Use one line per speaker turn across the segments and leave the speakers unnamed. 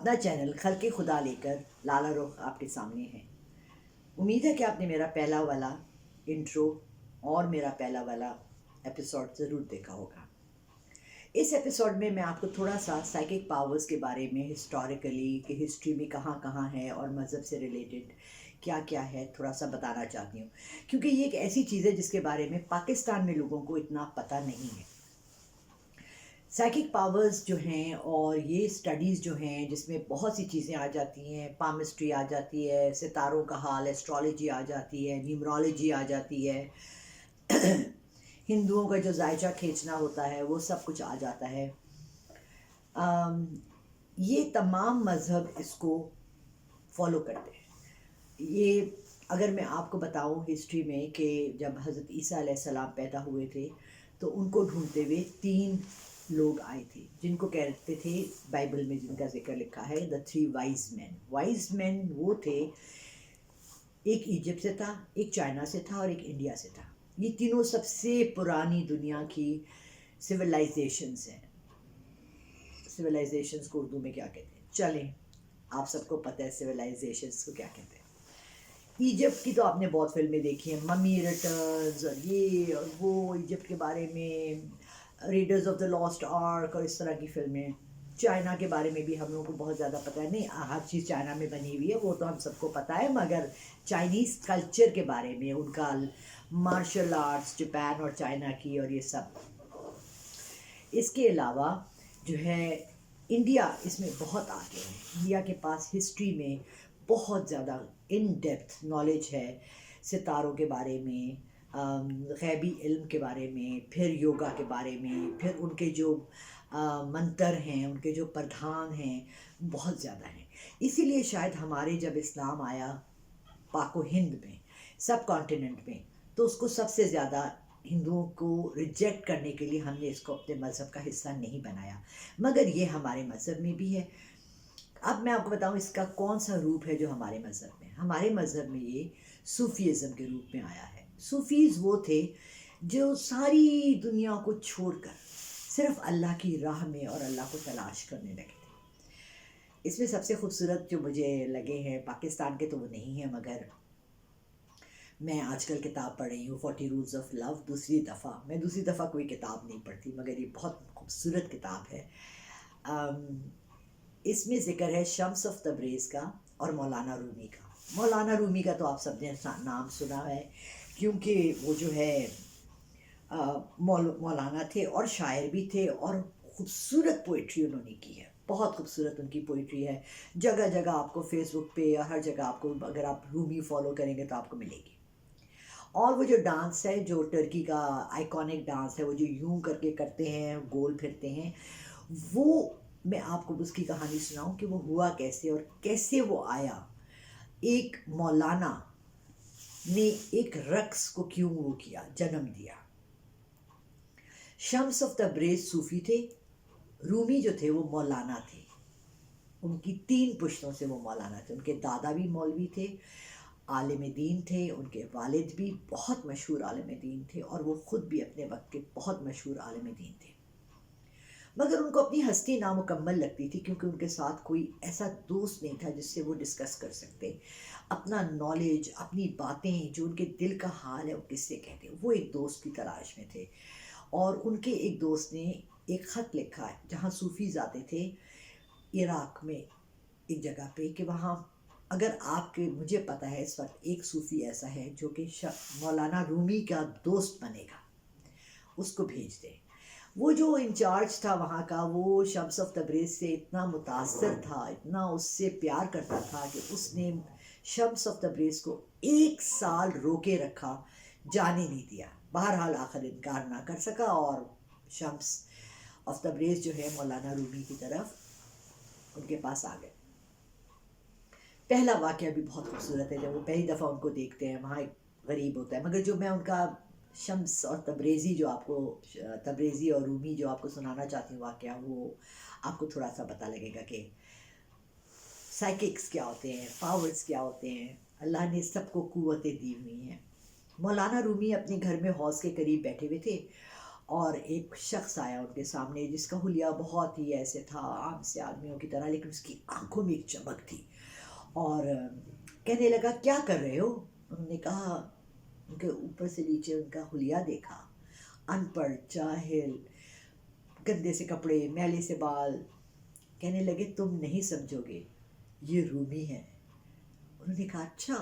اپنا چینل خلق خدا لے کر لالا رخ آپ کے سامنے ہے۔ امید ہے کہ آپ نے میرا پہلا والا انٹرو اور میرا پہلا والا ایپیسوڈ ضرور دیکھا ہوگا۔ اس ایپیسوڈ میں آپ کو تھوڑا سا سائیکک پاورز کے بارے میں ہسٹوریکلی کہ ہسٹری میں کہاں کہاں ہے اور مذہب سے ریلیٹڈ کیا کیا ہے تھوڑا سا بتانا چاہتی ہوں، کیونکہ یہ ایک ایسی چیز ہے جس کے بارے میں پاکستان میں لوگوں کو اتنا پتہ نہیں ہے۔ سائیکک پاورز جو ہیں اور یہ اسٹڈیز جو ہیں جس میں بہت سی چیزیں آ جاتی ہیں، پامسٹری آ جاتی ہے، ستاروں کا حال، ایسٹرالوجی آ جاتی ہے، نیومرولوجی آ جاتی ہے، ہندوؤں کا جو ذائچہ کھینچنا ہوتا ہے وہ سب کچھ آ جاتا ہے۔ یہ تمام مذہب اس کو فالو کرتے ہیں۔ یہ اگر میں آپ کو بتاؤں ہسٹری میں کہ جب حضرت عیسیٰ علیہ السلام پیدا ہوئے تھے تو ان کو ڈھونڈتے ہوئے 3 لوگ آئے تھے جن کو کہتے تھے، بائبل میں جن کا ذکر لکھا ہے دا 3 وائز مین۔ وائز مین وہ تھے، ایک ایجپٹ سے تھا، ایک چائنا سے تھا اور ایک انڈیا سے تھا۔ یہ تینوں سب سے پرانی دنیا کی سویلائزیشنز ہیں۔ سویلائزیشنز کو اردو میں کیا کہتے ہیں؟ چلیں آپ سب کو پتہ ہے سویلائزیشنز کو کیا کہتے ہیں۔ ایجپٹ کی تو آپ نے بہت فلمیں دیکھی ہیں، ممی ریٹرنز اور یہ اور وہ، ایجپٹ کے بارے میں Raiders of the Lost Ark اور اس طرح کی فلمیں۔ چائنا کے بارے میں بھی ہم لوگوں کو بہت زیادہ پتہ ہے، نہیں ہر چیز چائنا میں بنی ہوئی ہے وہ تو ہم سب کو پتہ ہے، مگر چائنیز کلچر کے بارے میں، ان کا مارشل آرٹس جاپان اور چائنا کی اور یہ سب۔ اس کے علاوہ جو ہے انڈیا اس میں بہت آگے ہے۔ انڈیا کے پاس ہسٹری میں بہت زیادہ ان ڈیپتھ نالج ہے، ستاروں کے بارے میں، غیبی علم کے بارے میں، پھر یوگا کے بارے میں، پھر ان کے جو منتر ہیں، ان کے جو پردھان ہیں بہت زیادہ ہیں۔ اسی لیے شاید ہمارے جب اسلام آیا پاک و ہند میں، سب کانٹیننٹ میں، تو اس کو سب سے زیادہ ہندوؤں کو ریجیکٹ کرنے کے لیے ہم نے اس کو اپنے مذہب کا حصہ نہیں بنایا، مگر یہ ہمارے مذہب میں بھی ہے۔ اب میں آپ کو بتاؤں اس کا کون سا روپ ہے جو ہمارے مذہب میں، ہمارے مذہب میں یہ صوفیزم کے روپ میں آیا ہے۔ صوفیز وہ تھے جو ساری دنیا کو چھوڑ کر صرف اللہ کی راہ میں اور اللہ کو تلاش کرنے لگے تھے۔ اس میں سب سے خوبصورت جو مجھے لگے ہیں پاکستان کے تو وہ نہیں ہیں، مگر میں آج کل کتاب پڑھ رہی ہوں 40 رولز آف لو، دوسری دفعہ کوئی کتاب نہیں پڑھتی، مگر یہ بہت خوبصورت کتاب ہے۔ اس میں ذکر ہے شمس آف تبریز کا اور مولانا رومی کا۔ مولانا رومی کا تو آپ سب نے نام سنا ہے، کیونکہ وہ جو ہے مولانا تھے اور شاعر بھی تھے، اور خوبصورت پوئٹری انہوں نے کی ہے، بہت خوبصورت ان کی پوئٹری ہے۔ جگہ جگہ آپ کو فیس بک پہ یا ہر جگہ آپ کو، اگر آپ رومی فالو کریں گے تو آپ کو ملے گی۔ اور وہ جو ڈانس ہے، جو ٹرکی کا آئیکونک ڈانس ہے، وہ جو یوں کر کے کرتے ہیں، گول پھرتے ہیں، وہ میں آپ کو اس کی کہانی سناؤں کہ وہ ہوا کیسے اور کیسے وہ آیا۔ ایک مولانا نے ایک رقص کو کیوں وہ کیا، جنم دیا۔ شمس آف تبریز صوفی تھے، رومی جو تھے وہ مولانا تھے، ان کی 3 پشتوں سے وہ مولانا تھے۔ ان کے دادا بھی مولوی تھے، عالم دین تھے، ان کے والد بھی بہت مشہور عالم دین تھے، اور وہ خود بھی اپنے وقت کے بہت مشہور عالم دین تھے، مگر ان کو اپنی ہستی نامکمل لگتی تھی، کیونکہ ان کے ساتھ کوئی ایسا دوست نہیں تھا جس سے وہ ڈسکس کر سکتے اپنا نالج، اپنی باتیں، جو ان کے دل کا حال ہے وہ کس سے کہتے۔ وہ ایک دوست کی تلاش میں تھے، اور ان کے ایک دوست نے ایک خط لکھا ہے جہاں صوفیز آتے تھے عراق میں ایک جگہ پہ، کہ وہاں اگر آپ کے، مجھے پتہ ہے اس وقت ایک صوفی ایسا ہے جو کہ مولانا رومی کا دوست بنے گا، اس کو بھیج دیں۔ وہ جو انچارج تھا وہاں کا، وہ شمس آف تبریز سے اتنا متاثر تھا، اتنا اس سے پیار کرتا تھا کہ اس نے شمس آف تبریز کو 1 سال روکے رکھا، جانے نہیں دیا۔ بہرحال آخر انکار نہ کر سکا، اور شمس آف تبریز جو ہے مولانا رومی کی طرف ان کے پاس آ گئے۔ پہلا واقعہ بھی بہت خوبصورت ہے، جب وہ پہلی دفعہ ان کو دیکھتے ہیں، وہاں ایک غریب ہوتا ہے، مگر جو میں ان کا شمس اور تبریزی جو آپ کو، تبریزی اور رومی جو آپ کو سنانا چاہتی ہوں واقعہ، وہ آپ کو تھوڑا سا پتہ لگے گا کہ سائیککس کیا ہوتے ہیں، پاورز کیا ہوتے ہیں۔ اللہ نے سب کو قوتیں دی ہوئی ہیں۔ مولانا رومی اپنے گھر میں حوض کے قریب بیٹھے ہوئے تھے، اور ایک شخص آیا ان کے سامنے جس کا حلیہ بہت ہی ایسے تھا عام سے آدمیوں کی طرح، لیکن اس کی آنکھوں میں ایک چمک تھی، اور کہنے لگا کیا کر رہے ہو؟ انہوں نے کہا، ان کے اوپر سے نیچے ان کا حلیہ دیکھا، ان پڑھ، جاہل، گندے سے کپڑے، میلے سے بال، کہنے لگے تم نہیں سمجھو گے، یہ رومی ہے۔ انہوں نے کہا اچھا۔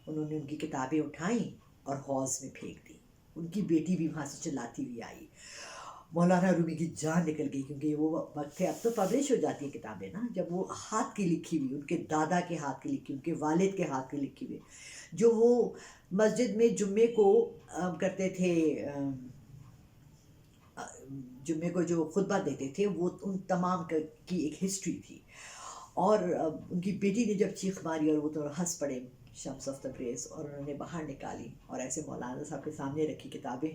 انہوں نے ان کی کتابیں اٹھائیں اور حوض میں پھینک دی۔ ان کی بیٹی بھی وہاں سے چلاتی ہوئی آئی۔ مولانا رومی کی جان نکل گئی، کیونکہ وہ وقت ہے، اب تو پبلش ہو جاتی ہیں کتابیں نا، جب وہ ہاتھ کی لکھی ہوئی، ان کے دادا کے ہاتھ کی لکھی، ان کے والد کے ہاتھ کی لکھی ہوئی، جو وہ مسجد میں جمعے کو کرتے تھے، جمعے کو جو خطبہ دیتے تھے، وہ ان تمام کی ایک ہسٹری تھی۔ اور ان کی بیٹی نے جب چیخ ماری اور وہ تو ہنس پڑے شمس آف تبریز، اور انہوں نے باہر نکالی اور ایسے مولانا صاحب کے سامنے رکھی کتابیں،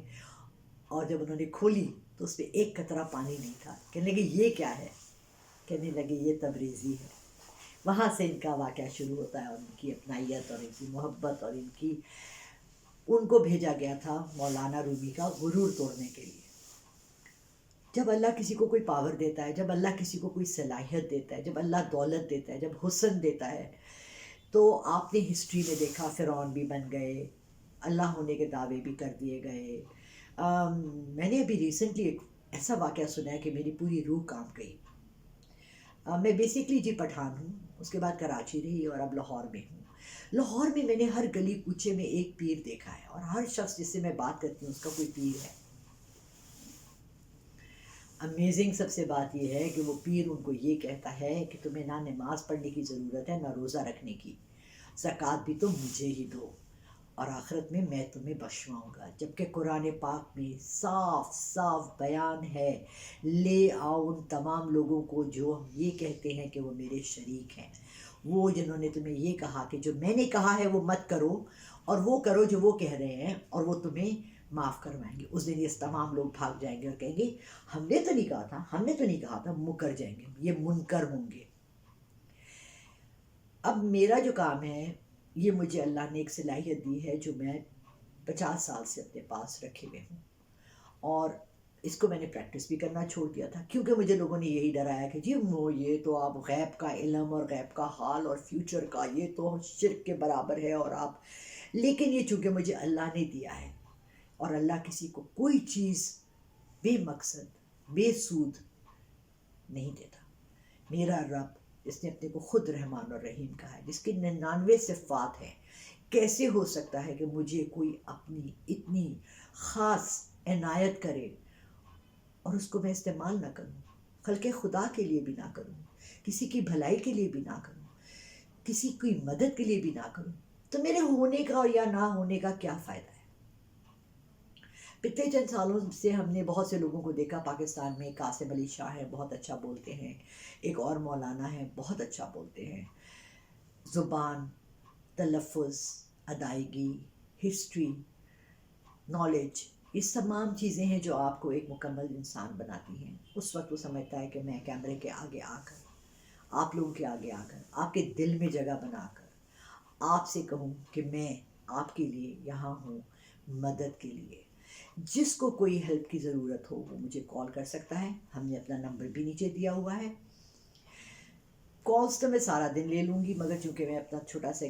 اور جب انہوں نے کھولی تو اس پہ ایک قطرہ پانی نہیں تھا۔ کہنے لگے یہ کیا ہے؟ کہنے لگے یہ تبریزی ہے۔ وہاں سے ان کا واقعہ شروع ہوتا ہے، اور ان کی اپنائیت اور ان کی محبت، اور ان کو بھیجا گیا تھا مولانا رومی کا غرور توڑنے کے لیے۔ جب اللہ کسی کو کوئی پاور دیتا ہے، جب اللہ کسی کو کوئی صلاحیت دیتا ہے، جب اللہ دولت دیتا ہے، جب حسن دیتا ہے، تو آپ نے ہسٹری میں دیکھا فرعون بھی بن گئے، اللہ ہونے کے دعوے بھی کر دیے گئے۔ میں نے ابھی ریسنٹلی ایک ایسا واقعہ سنا ہے کہ میری پوری روح کانپ گئی۔ میں بیسکلی جی پٹھان ہوں، اس کے بعد کراچی رہی اور اب لاہور میں ہوں۔ لاہور میں میں نے ہر گلی کوچے میں ایک پیر دیکھا ہے، اور ہر شخص جس سے میں بات کرتی ہوں اس کا کوئی پیر ہے۔ امیزنگ سب سے بات یہ ہے کہ وہ پیر ان کو یہ کہتا ہے کہ تمہیں نہ نماز پڑھنے کی ضرورت ہے، نہ روزہ رکھنے کی، زکوٰۃ بھی تم مجھے ہی دو، اور آخرت میں میں تمہیں بخشواؤں گا۔ جبکہ قرآن پاک میں صاف صاف بیان ہے، لے آؤ ان تمام لوگوں کو جو یہ کہتے ہیں کہ وہ میرے شریک ہیں، وہ جنہوں نے تمہیں یہ کہا کہ جو میں نے کہا ہے وہ مت کرو، اور وہ کرو جو وہ کہہ رہے ہیں، اور وہ تمہیں معاف کروائیں گے۔ اس دن یہ تمام لوگ بھاگ جائیں گے اور کہیں گے ہم نے تو نہیں کہا تھا، ہم نے تو نہیں کہا تھا، مکر جائیں گے، یہ منکر ہوں گے۔ اب میرا جو کام ہے، یہ مجھے اللہ نے ایک صلاحیت دی ہے جو میں 50 سال سے اپنے پاس رکھے ہوئے ہوں، اور اس کو میں نے پریکٹس بھی کرنا چھوڑ دیا تھا، کیونکہ مجھے لوگوں نے یہی ڈرایا کہ جی یہ تو آپ غیب کا علم اور غیب کا حال اور فیوچر کا، یہ تو شرک کے برابر ہے، اور آپ، لیکن یہ چونکہ مجھے اللہ نے دیا ہے، اور اللہ کسی کو کوئی چیز بے مقصد بے سود نہیں دیتا۔ میرا رب جس نے اپنے کو خود رحمان اور رحیم کہا ہے، جس کے 99 صفات ہیں، کیسے ہو سکتا ہے کہ مجھے کوئی اپنی اتنی خاص عنایت کرے اور اس کو میں استعمال نہ کروں، خلق خدا کے لیے بھی نہ کروں، کسی کی بھلائی کے لیے بھی نہ کروں، کسی کی مدد کے لیے بھی نہ کروں، تو میرے ہونے کا یا نہ ہونے کا کیا فائدہ ہے؟ پچھلے چند سالوں سے ہم نے بہت سے لوگوں کو دیکھا پاکستان میں، قاسم علی شاہ ہیں، بہت اچھا بولتے ہیں، ایک اور مولانا ہیں بہت اچھا بولتے ہیں، زبان، تلفظ، ادائیگی، ہسٹری، نالج، یہ تمام چیزیں ہیں جو آپ کو ایک مکمل انسان بناتی ہیں۔ اس وقت وہ سمجھتا ہے کہ میں کیمرے کے آگے آ کر، آپ لوگوں کے آگے آ کر، آپ کے دل میں جگہ بنا کر آپ سے کہوں کہ میں آپ کے لیے یہاں ہوں، مدد کے لیے۔ جس کو کوئی ہیلپ کی ضرورت ہو وہ مجھے کال کر سکتا ہے، ہم نے اپنا نمبر بھی نیچے دیا ہوا ہے۔ کالز تو میں سارا دن لے لوں گی، مگر چونکہ میں اپنا چھوٹا سا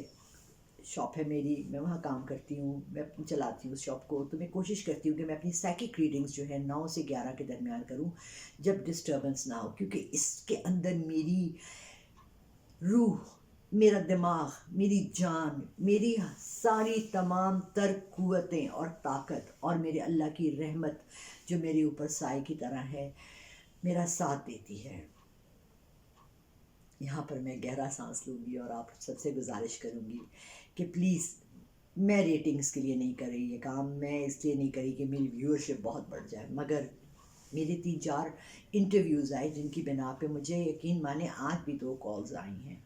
شاپ ہے میری، میں وہاں کام کرتی ہوں، میں اپنی چلاتی ہوں اس شاپ کو، تو میں کوشش کرتی ہوں کہ میں اپنی سائیکک ریڈنگز جو ہے 9 سے 11 کے درمیان کروں، جب ڈسٹربنس نہ ہو، کیونکہ اس کے اندر میری روح، میرا دماغ، میری جان، میری ساری تمام تر قوتیں اور طاقت، اور میرے اللہ کی رحمت جو میرے اوپر سائے کی طرح ہے، میرا ساتھ دیتی ہے۔ یہاں پر میں گہرا سانس لوں گی اور آپ سب سے گزارش کروں گی کہ پلیز، میں ریٹنگز کے لیے نہیں کر رہی یہ کام، میں اس لیے نہیں کری کہ میری ویورشپ بہت بڑھ جائے، مگر میرے 3-4 انٹرویوز آئے جن کی بنا پہ مجھے یقین مانے آج بھی 2 کالز آئی ہیں،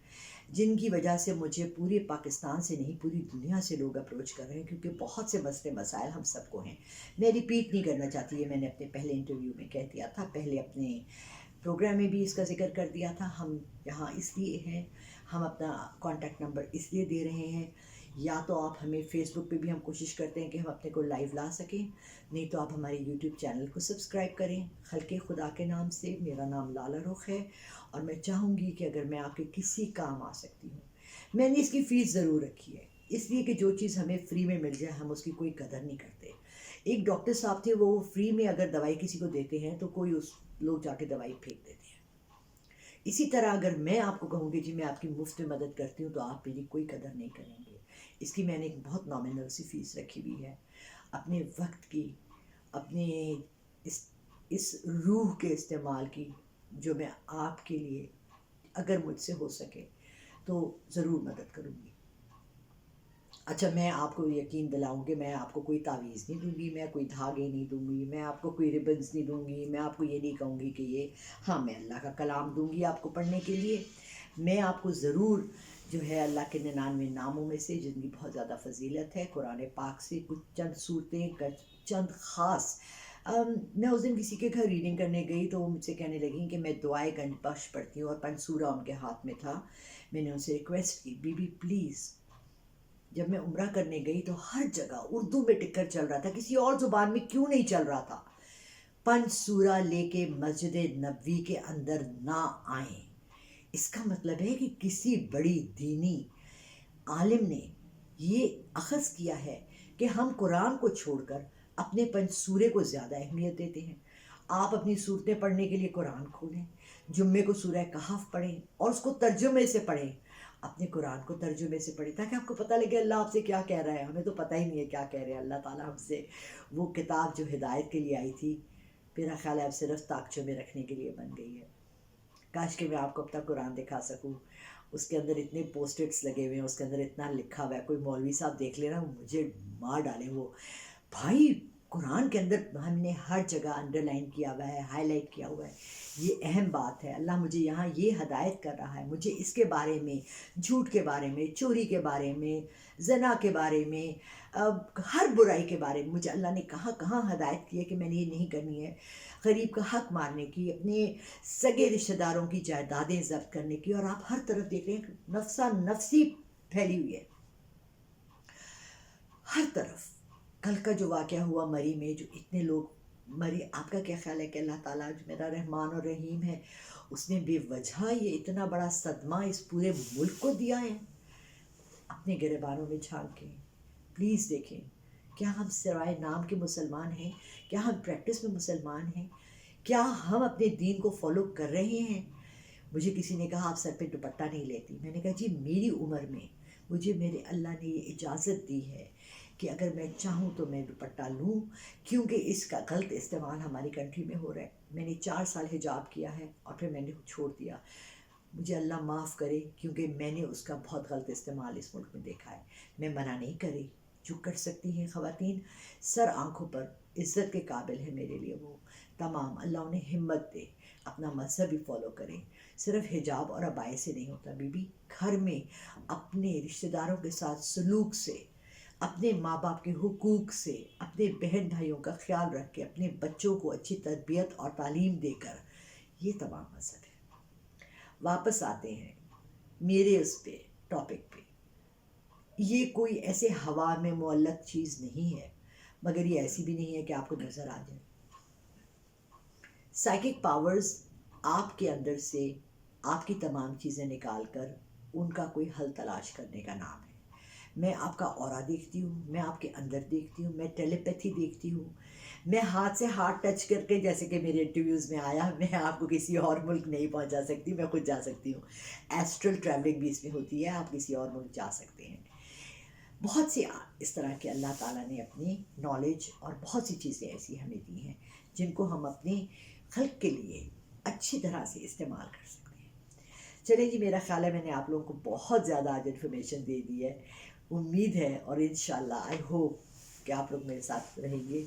جن کی وجہ سے مجھے پورے پاکستان سے نہیں پوری دنیا سے لوگ اپروچ کر رہے ہیں، کیونکہ بہت سے مسئلے مسائل ہم سب کو ہیں۔ میں ریپیٹ نہیں کرنا چاہتی، یہ میں نے اپنے پہلے انٹرویو میں کہہ دیا تھا، پہلے اپنے پروگرام میں بھی اس کا ذکر کر دیا تھا۔ ہم یہاں اس لیے ہیں، ہم اپنا کانٹیکٹ نمبر اس لیے دے رہے ہیں، یا تو آپ ہمیں فیس بک پہ بھی ہم کوشش کرتے ہیں کہ ہم اپنے کو لائیو لا سکیں، نہیں تو آپ ہمارے یوٹیوب چینل کو سبسکرائب کریں خلق خدا کے نام سے۔ میرا نام لالا رخ ہے اور میں چاہوں گی کہ اگر میں آپ کے کسی کام آ سکتی ہوں، میں نے اس کی فیس ضرور رکھی ہے، اس لیے کہ جو چیز ہمیں فری میں مل جائے ہم اس کی کوئی قدر نہیں کرتے۔ ایک ڈاکٹر صاحب تھے، وہ فری میں اگر دوائی کسی کو دیتے ہیں تو کوئی اس لوگ جا کے دوائی پھینک دیتے ہیں۔ اسی طرح اگر میں آپ کو کہوں کہ جی میں آپ کی مفت میں مدد کرتی ہوں تو آپ میری کوئی قدر نہیں کریں گے۔ اس کی میں نے ایک بہت نامنل سی فیس رکھی ہوئی ہے، اپنے وقت کی، اپنے اس روح کے استعمال کی، جو میں آپ کے لیے اگر مجھ سے ہو سکے تو ضرور مدد کروں گی۔ اچھا، میں آپ کو یقین دلاؤں کہ میں آپ کو کوئی تعویذ نہیں دوں گی، میں کوئی دھاگے نہیں دوں گی، میں آپ کو کوئی ریبنز نہیں دوں گی، میں آپ کو یہ نہیں کہوں گی کہ یہ، ہاں میں اللہ کا کلام دوں گی آپ کو پڑھنے کے لیے۔ میں آپ کو ضرور جو ہے اللہ کے 99 ناموں میں سے جن کی بہت زیادہ فضیلت ہے، قرآن پاک سے کچھ چند صورتیں، چند خاص، میں اس دن کسی کے گھر ریڈنگ کرنے گئی تو وہ مجھ سے کہنے لگیں کہ میں دعائے گنج بخش پڑھتی ہوں اور پنسورہ ان کے ہاتھ میں تھا۔ میں نے ان سے ریکویسٹ کی، بی بی پلیز، جب میں عمرہ کرنے گئی تو ہر جگہ اردو میں ٹکر چل رہا تھا، کسی اور زبان میں کیوں نہیں چل رہا تھا، پنج سورہ لے کے مسجد نبوی کے اندر نہ آئیں۔ اس کا مطلب ہے کہ کسی بڑی دینی عالم نے یہ اخذ کیا ہے کہ ہم قرآن کو چھوڑ کر اپنے پنج سورے کو زیادہ اہمیت دیتے ہیں۔ آپ اپنی صورتیں پڑھنے کے لیے قرآن کھولیں، جمعے کو سورہ کہف پڑھیں اور اس کو ترجمے سے پڑھیں، اپنے قرآن کو ترجمے سے پڑھیں تاکہ آپ کو پتہ لگے اللہ آپ سے کیا کہہ رہا ہے۔ ہمیں تو پتہ ہی نہیں ہے کیا کہہ رہے ہیں اللہ تعالیٰ ہم سے۔ وہ کتاب جو ہدایت کے لیے آئی تھی، میرا خیال ہے اب صرف تاکچوں میں رکھنے کے لیے بن گئی ہے۔ کاش کہ میں آپ کو اپنا قرآن دکھا سکوں، اس کے اندر اتنے پوسٹرز لگے ہوئے ہیں، اس کے اندر اتنا لکھا ہوا ہے، کوئی مولوی صاحب دیکھ لینا مجھے مار ڈالیں وہ۔ بھائی قرآن کے اندر ہم نے ہر جگہ انڈر لائن کیا ہوا ہے، ہائی لائٹ کیا ہوا ہے، یہ اہم بات ہے۔ اللہ مجھے یہاں یہ ہدایت کر رہا ہے، مجھے اس کے بارے میں، جھوٹ کے بارے میں، چوری کے بارے میں، زنا کے بارے میں، ہر برائی کے بارے میں مجھے اللہ نے کہاں کہاں ہدایت کی ہے کہ میں نے یہ نہیں کرنی ہے۔ غریب کا حق مارنے کی، اپنے سگے رشتہ داروں کی جائیدادیں ضبط کرنے کی، اور آپ ہر طرف دیکھ رہے ہیں نفسا نفسی پھیلی ہوئی ہے ہر طرف۔ کل کا جو واقعہ ہوا مری میں، جو اتنے لوگ مرے، آپ کا کیا خیال ہے کہ اللہ تعالیٰ جو میرا رحمان اور رحیم ہے، اس نے بے وجہ یہ اتنا بڑا صدمہ اس پورے ملک کو دیا ہے؟ اپنے گریبانوں میں جھانک کے پلیز دیکھیں، کیا ہم سوائے نام کے مسلمان ہیں؟ کیا ہم پریکٹس میں مسلمان ہیں؟ کیا ہم اپنے دین کو فالو کر رہے ہیں؟ مجھے کسی نے کہا آپ سر پہ دوپٹہ نہیں لیتی، میں نے کہا جی میری عمر میں مجھے میرے اللہ نے یہ اجازت دی ہے کہ اگر میں چاہوں تو میں دوپٹہ لوں، کیونکہ اس کا غلط استعمال ہماری کنٹری میں ہو رہا ہے۔ میں نے 4 سال حجاب کیا ہے اور پھر میں نے چھوڑ دیا، مجھے اللہ معاف کرے، کیونکہ میں نے اس کا بہت غلط استعمال اس ملک میں دیکھا ہے۔ میں منع نہیں کری، جو کر سکتی ہیں خواتین سر آنکھوں پر عزت کے قابل ہے میرے لیے وہ تمام، اللہ انہیں ہمت دے، اپنا مذہب بھی فالو کریں۔ صرف حجاب اور عبائے سے نہیں ہوتا بی بی، گھر میں اپنے رشتہ داروں کے ساتھ سلوک سے، اپنے ماں باپ کے حقوق سے، اپنے بہن بھائیوں کا خیال رکھ کے، اپنے بچوں کو اچھی تربیت اور تعلیم دے کر، یہ تمام مذہب ہے۔ واپس آتے ہیں میرے اس پہ ٹاپک پہ، یہ کوئی ایسے ہوا میں معلق چیز نہیں ہے، مگر یہ ایسی بھی نہیں ہے کہ آپ کو نظر آ جائے۔ سائیکک پاورز آپ کے اندر سے آپ کی تمام چیزیں نکال کر ان کا کوئی حل تلاش کرنے کا نام ہے۔ میں آپ کا اورا دیکھتی ہوں، میں آپ کے اندر دیکھتی ہوں، میں ٹیلیپیتھی دیکھتی ہوں، میں ہاتھ سے ہاتھ ٹچ کر کے، جیسے کہ میرے انٹرویوز میں آیا، میں آپ کو کسی اور ملک نہیں پہنچا سکتی، میں خود جا سکتی ہوں۔ ایسٹرل ٹریولنگ بھی اس میں ہوتی ہے، آپ کسی اور ملک جا سکتے ہیں۔ بہت سی اس طرح کے اللہ تعالیٰ نے اپنی نالج اور بہت سی چیزیں ایسی ہمیں دی ہیں جن کو ہم اپنے خلق کے لیے اچھی طرح سے استعمال کر سکتے ہیں۔ چلیں جی، میرا خیال ہے میں نے آپ لوگوں کو بہت زیادہ آج انفارمیشن دے دی ہے، امید ہے، اور انشاءاللہ آئی ہوپ کہ آپ لوگ میرے ساتھ رہیں گے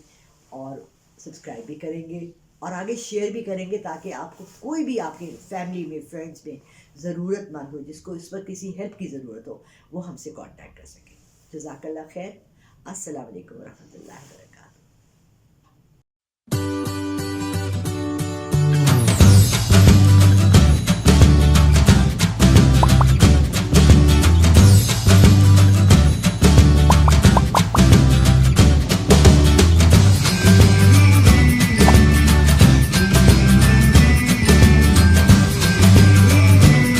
اور سبسکرائب بھی کریں گے اور آگے شیئر بھی کریں گے، تاکہ آپ کو کوئی بھی آپ کے فیملی میں، فرینڈس میں ضرورت مند ہو، جس کو اس وقت کسی ہیلپ کی ضرورت ہو، وہ ہم سے کانٹیکٹ کر سکیں۔ جزاک اللہ خیر، السلام علیکم ورحمۃ اللہ وبرکاتہ۔